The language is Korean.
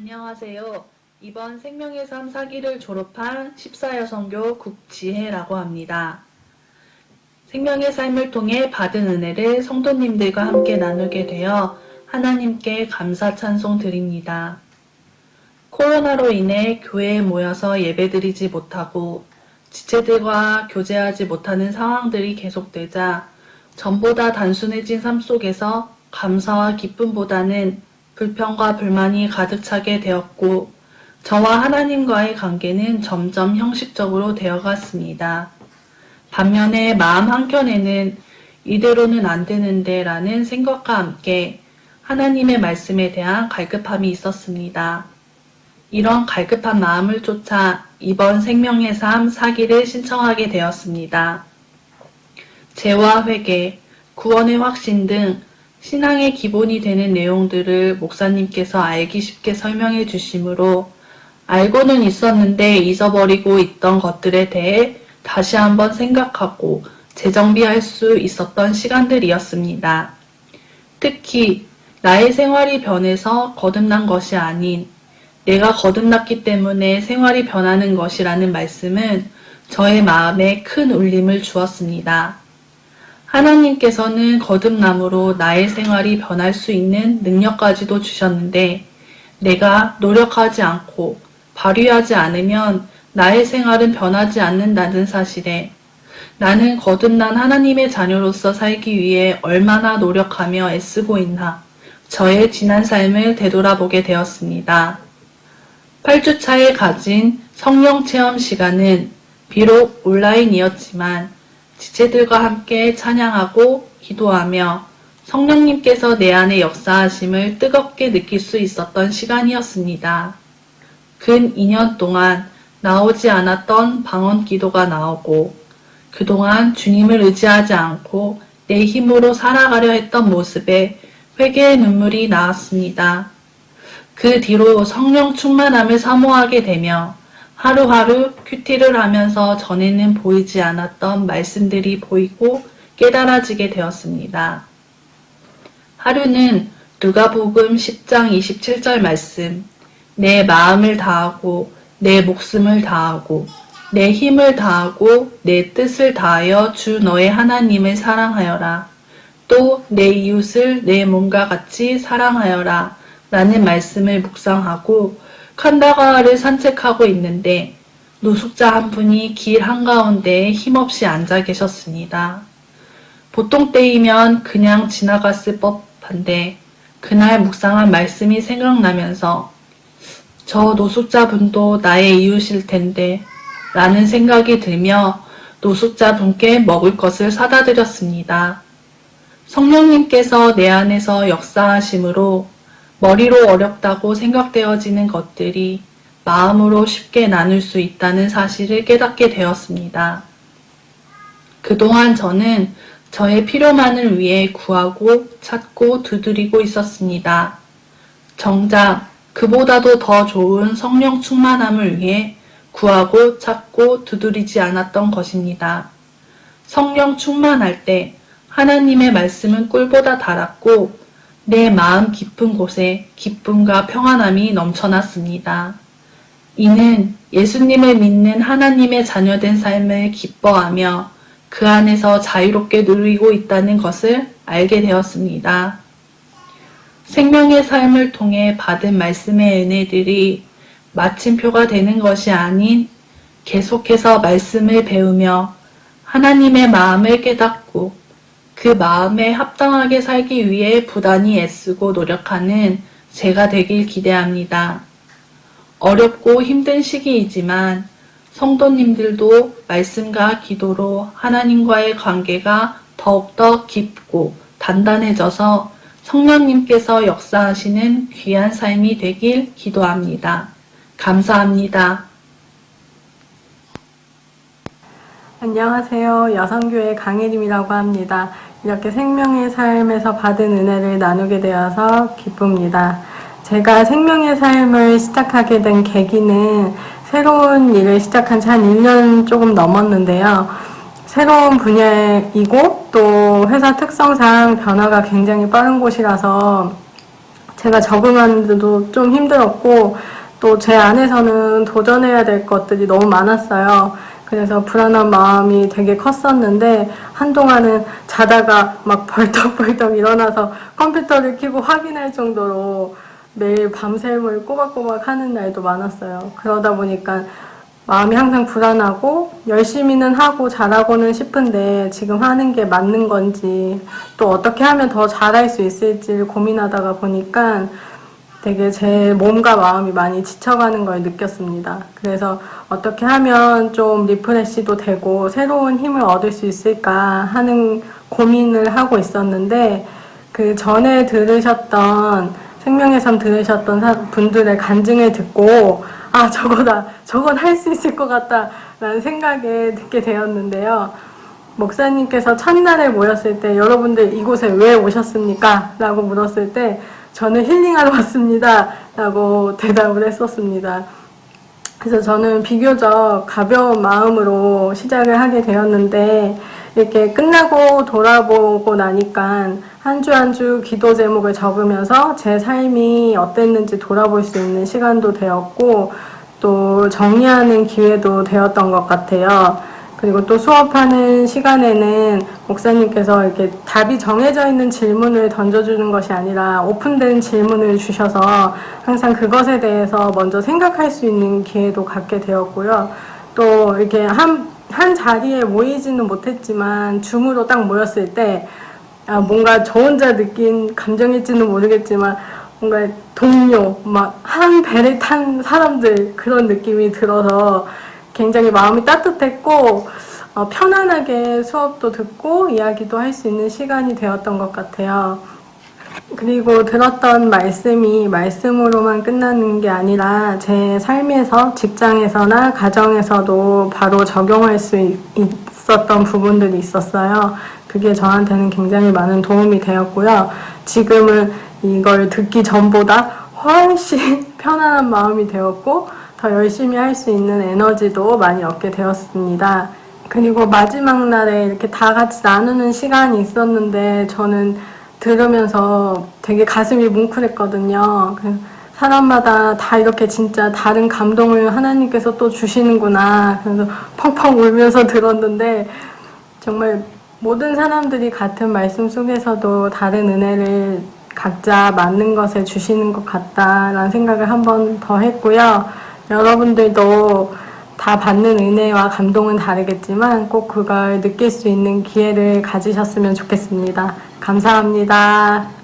안녕하세요. 이번 생명의 삶 4기를 졸업한 14여성교 국지혜라고 합니다. 생명의 삶을 통해 받은 은혜를 성도님들과 함께 나누게 되어 하나님께 감사 찬송 드립니다. 코로나로 인해 교회에 모여서 예배드리지 못하고 지체들과 교제하지 못하는 상황들이 계속되자 전보다 단순해진 삶 속에서 감사와 기쁨보다는 불평과 불만이 가득 차게 되었고 저와 하나님과의 관계는 점점 형식적으로 되어갔습니다. 반면에 마음 한켠에는 이대로는 안 되는데 라는 생각과 함께 하나님의 말씀에 대한 갈급함이 있었습니다. 이런 갈급한 마음을 쫓아 이번 생명의 삶 4기를 신청하게 되었습니다. 죄와 회개, 구원의 확신 등 신앙의 기본이 되는 내용들을 목사님께서 알기 쉽게 설명해 주시므로 알고는 있었는데 잊어버리고 있던 것들에 대해 다시 한번 생각하고 재정비할 수 있었던 시간들이었습니다. 특히 나의 생활이 변해서 거듭난 것이 아닌 내가 거듭났기 때문에 생활이 변하는 것이라는 말씀은 저의 마음에 큰 울림을 주었습니다. 하나님께서는 거듭남으로 나의 생활이 변할 수 있는 능력까지도 주셨는데 내가 노력하지 않고 발휘하지 않으면 나의 생활은 변하지 않는다는 사실에 나는 거듭난 하나님의 자녀로서 살기 위해 얼마나 노력하며 애쓰고 있나 저의 지난 삶을 되돌아보게 되었습니다. 8주차에 가진 성령 체험 시간은 비록 온라인이었지만 지체들과 함께 찬양하고 기도하며 성령님께서 내 안에 역사하심을 뜨겁게 느낄 수 있었던 시간이었습니다. 근 2년 동안 나오지 않았던 방언 기도가 나오고 그동안 주님을 의지하지 않고 내 힘으로 살아가려 했던 모습에 회개의 눈물이 나왔습니다. 그 뒤로 성령 충만함을 사모하게 되며 하루하루 큐티를 하면서 전에는 보이지 않았던 말씀들이 보이고 깨달아지게 되었습니다. 하루는 누가복음 10장 27절 말씀, 내 마음을 다하고 내 목숨을 다하고 내 힘을 다하고 내 뜻을 다하여 주 너의 하나님을 사랑하여라. 또 내 이웃을 내 몸과 같이 사랑하여라. 라는 말씀을 묵상하고 칸다가와를 산책하고 있는데 노숙자 한 분이 길 한가운데에 힘없이 앉아 계셨습니다. 보통 때이면 그냥 지나갔을 법한데 그날 묵상한 말씀이 생각나면서 저 노숙자 분도 나의 이웃일 텐데 라는 생각이 들며 노숙자 분께 먹을 것을 사다 드렸습니다. 성령님께서 내 안에서 역사하심으로 머리로 어렵다고 생각되어지는 것들이 마음으로 쉽게 나눌 수 있다는 사실을 깨닫게 되었습니다. 그동안 저는 저의 필요만을 위해 구하고 찾고 두드리고 있었습니다. 정작 그보다도 더 좋은 성령 충만함을 위해 구하고 찾고 두드리지 않았던 것입니다. 성령 충만할 때 하나님의 말씀은 꿀보다 달았고 내 마음 깊은 곳에 기쁨과 평안함이 넘쳐났습니다. 이는 예수님을 믿는 하나님의 자녀된 삶을 기뻐하며 그 안에서 자유롭게 누리고 있다는 것을 알게 되었습니다. 생명의 삶을 통해 받은 말씀의 은혜들이 마침표가 되는 것이 아닌 계속해서 말씀을 배우며 하나님의 마음을 깨닫고 그 마음에 합당하게 살기 위해 부단히 애쓰고 노력하는 제가 되길 기대합니다. 어렵고 힘든 시기이지만 성도님들도 말씀과 기도로 하나님과의 관계가 더욱더 깊고 단단해져서 성령님께서 역사하시는 귀한 삶이 되길 기도합니다. 감사합니다. 안녕하세요. 여성교회 강혜림이라고 합니다. 이렇게 생명의 삶에서 받은 은혜를 나누게 되어서 기쁩니다. 제가 생명의 삶을 시작하게 된 계기는 새로운 일을 시작한 지 한 1년 조금 넘었는데요. 새로운 분야이고 또 회사 특성상 변화가 굉장히 빠른 곳이라서 제가 적응하는데도 좀 힘들었고, 또 제 안에서는 도전해야 될 것들이 너무 많았어요. 그래서 불안한 마음이 되게 컸었는데, 한동안은 자다가 막 벌떡벌떡 일어나서 컴퓨터를 켜고 확인할 정도로 매일 밤샘을 꼬박꼬박 하는 날도 많았어요. 그러다 보니까 마음이 항상 불안하고 열심히는 하고 잘하고는 싶은데 지금 하는 게 맞는 건지 또 어떻게 하면 더 잘할 수 있을지를 고민하다가 보니까 되게 제 몸과 마음이 많이 지쳐가는 걸 느꼈습니다. 그래서 어떻게 하면 좀 리프레시도 되고 새로운 힘을 얻을 수 있을까 하는 고민을 하고 있었는데, 그 전에 들으셨던 생명의 삶 들으셨던 분들의 간증을 듣고 아, 저거다, 저건 할 수 있을 것 같다 라는 생각에 듣게 되었는데요. 목사님께서 첫날에 모였을 때 여러분들 이곳에 왜 오셨습니까? 라고 물었을 때 저는 힐링하러 왔습니다 라고 대답을 했었습니다. 그래서 저는 비교적 가벼운 마음으로 시작을 하게 되었는데, 이렇게 끝나고 돌아보고 나니까 한 주 한 주 기도 제목을 적으면서 제 삶이 어땠는지 돌아볼 수 있는 시간도 되었고, 또 정리하는 기회도 되었던 것 같아요. 그리고 또 수업하는 시간에는 목사님께서 이렇게 답이 정해져 있는 질문을 던져주는 것이 아니라 오픈된 질문을 주셔서 항상 그것에 대해서 먼저 생각할 수 있는 기회도 갖게 되었고요. 또 이렇게 한 자리에 모이지는 못했지만 줌으로 딱 모였을 때 뭔가 저 혼자 느낀 감정일지는 모르겠지만 뭔가 동료, 막 한 배를 탄 사람들 그런 느낌이 들어서 굉장히 마음이 따뜻했고 편안하게 수업도 듣고 이야기도 할 수 있는 시간이 되었던 것 같아요. 그리고 들었던 말씀이 말씀으로만 끝나는 게 아니라 제 삶에서 직장에서나 가정에서도 바로 적용할 수 있었던 부분들이 있었어요. 그게 저한테는 굉장히 많은 도움이 되었고요. 지금은 이걸 듣기 전보다 훨씬 편안한 마음이 되었고 더 열심히 할 수 있는 에너지도 많이 얻게 되었습니다. 그리고 마지막 날에 이렇게 다 같이 나누는 시간이 있었는데 저는 들으면서 되게 가슴이 뭉클했거든요. 사람마다 다 이렇게 진짜 다른 감동을 하나님께서 또 주시는구나. 그래서 펑펑 울면서 들었는데 정말 모든 사람들이 같은 말씀 속에서도 다른 은혜를 각자 맞는 것에 주시는 것 같다라는 생각을 한 번 더 했고요. 여러분들도 다 받는 은혜와 감동은 다르겠지만 꼭 그걸 느낄 수 있는 기회를 가지셨으면 좋겠습니다. 감사합니다.